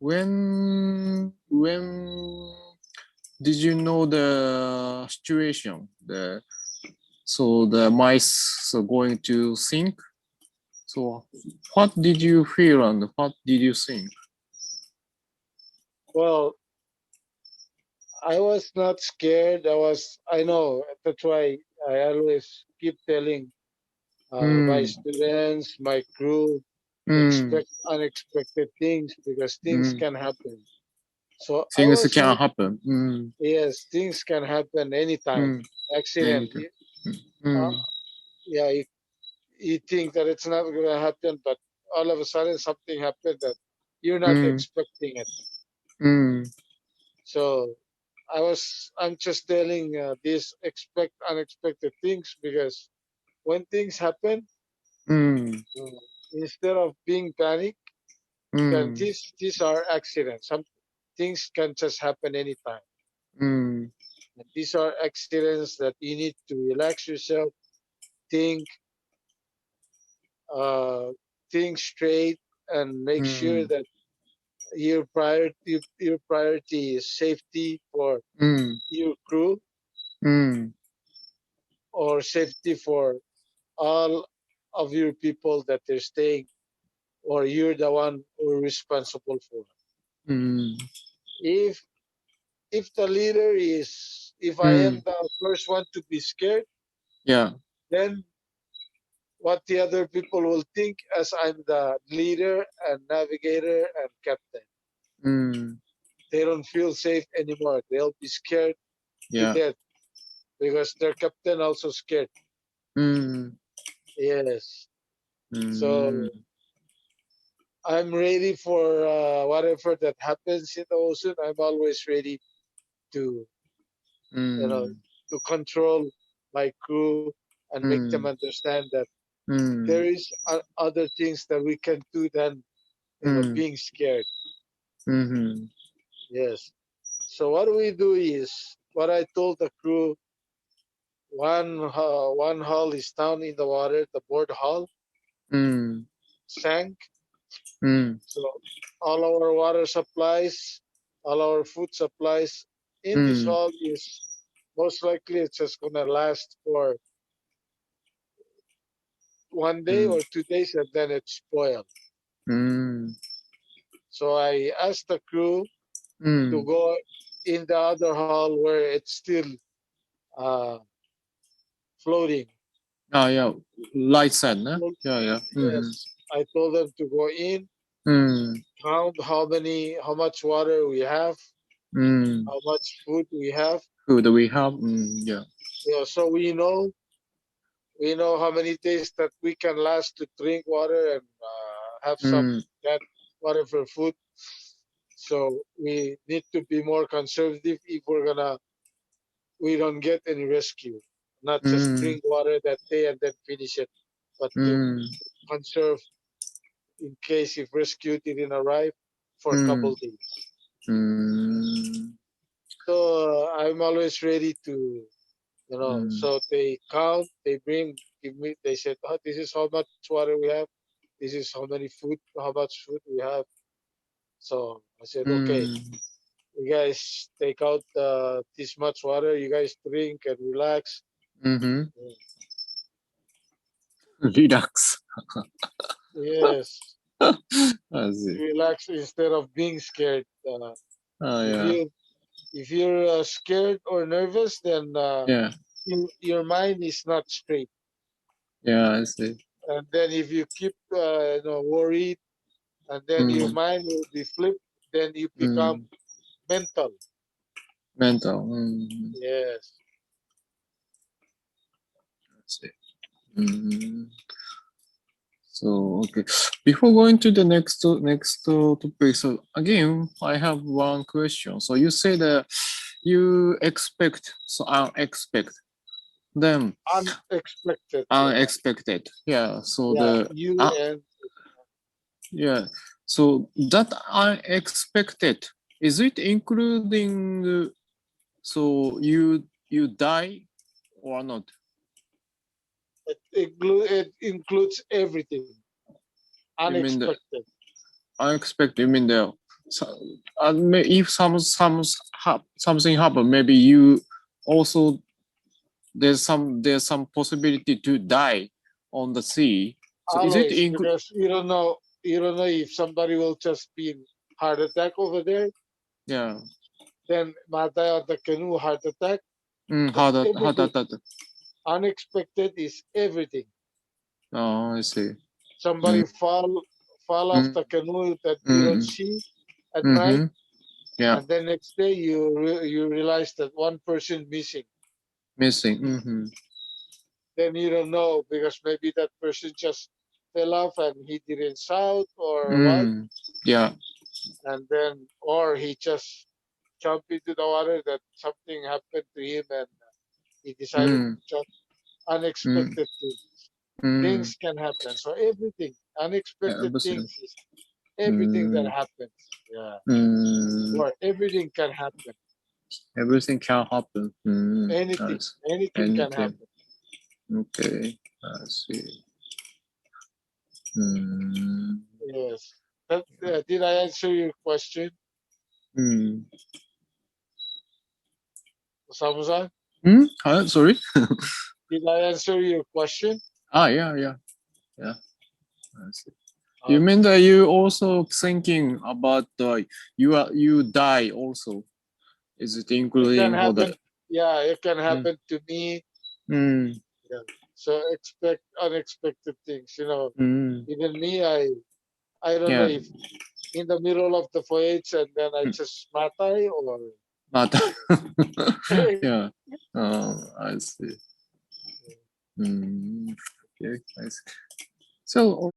when did you know the situation? So the mice are going to sink. So what did you feel and what did you think? Well, I was not scared. I know. That's why I always keep telling my students, my crew, expect unexpected things because things can happen. So I Things was can not, happen. yes, things can happen anytime. Accident. Yeah, you think that it's not going to happen, but all of a sudden something happened that you're not expecting it. So I'm just telling these expect unexpected things because when things happen, instead of being panic, then these are accidents. Some things can just happen anytime. And these are accidents that you need to relax yourself, think, think straight, and make sure that your priority is safety for your crew or safety for all of your people that they're staying, or you're the one who's responsible for. If the leader is, if I am the first one to be scared, then what the other people will think as I'm the leader and navigator and captain. They don't feel safe anymore. They'll be scared to death because their captain also scared. Yes. So I'm ready for whatever that happens in the ocean. I'm always ready to, to control my crew and make them understand that there is other things that we can do than being scared. Yes. So what we do is what I told the crew. One hull is down in the water. The board hull sank. So all our water supplies, all our food supplies in this hull is most likely it's just gonna last for 1 day or 2 days and then it's spoiled. So I asked the crew to go in the other hull where it's still uh, floating. Yeah, light side, no? Yeah. Yes, I told them to go in, count how much water we have, how much food we have. Food we have, yeah. So we know how many days that we can last to drink water and have some that whatever food. So we need to be more conservative if we don't get any rescue. Not just drink water that day and then finish it, but to conserve in case if rescue didn't arrive for a couple days. So I'm always ready to, so they count, give me, they said, oh, this is how much water we have. This is how much food we have. So I said, okay, you guys take out this much water. You guys drink and relax. Relax. Yes. Relax instead of being scared. If you're scared or nervous, then your mind is not straight. Yeah, I see. And then if you keep worried, and then your mind will be flipped, then you become mental. Yes. I see. So okay, before going to the next topic, so again, I have one question. So you say that you expect, so unexpected, then unexpected. Yeah. So yeah. So that unexpected, is it including? So you die or not? It includes everything. Unexpected. Unexpected. You mean the So, if something happen, maybe you also there's some possibility to die on the sea. So Always, is it because you don't know if somebody will just be in heart attack over there, yeah. then matay on the canoe, heart attack. How that Everything. Unexpected is everything. Oh, I see. Somebody fall off the canoe that you don't see at night, Yeah, and then next day you realize that one person missing. missing. Then you don't know, because maybe that person just fell off and he didn't shout or what, Yeah. and then or he just jumped into the water, that something happened to him and he decided to jump. Unexpected things can happen. So everything, unexpected things is everything that happens. Yeah. Or everything can happen. Everything can happen. Anything. Nice. Anything can happen. Okay, I see. Yes. Did I answer your question, Samusan? Sorry. Did I answer your question? Yeah. I see. You mean that you also thinking about you die also? Is it It including can for the? happen. Yeah, it can happen to me. Yeah. So expect unexpected things. Even me, I don't know Yeah. if in the middle of the voyage and then I just matay or Yeah. I see. Okay, I see. So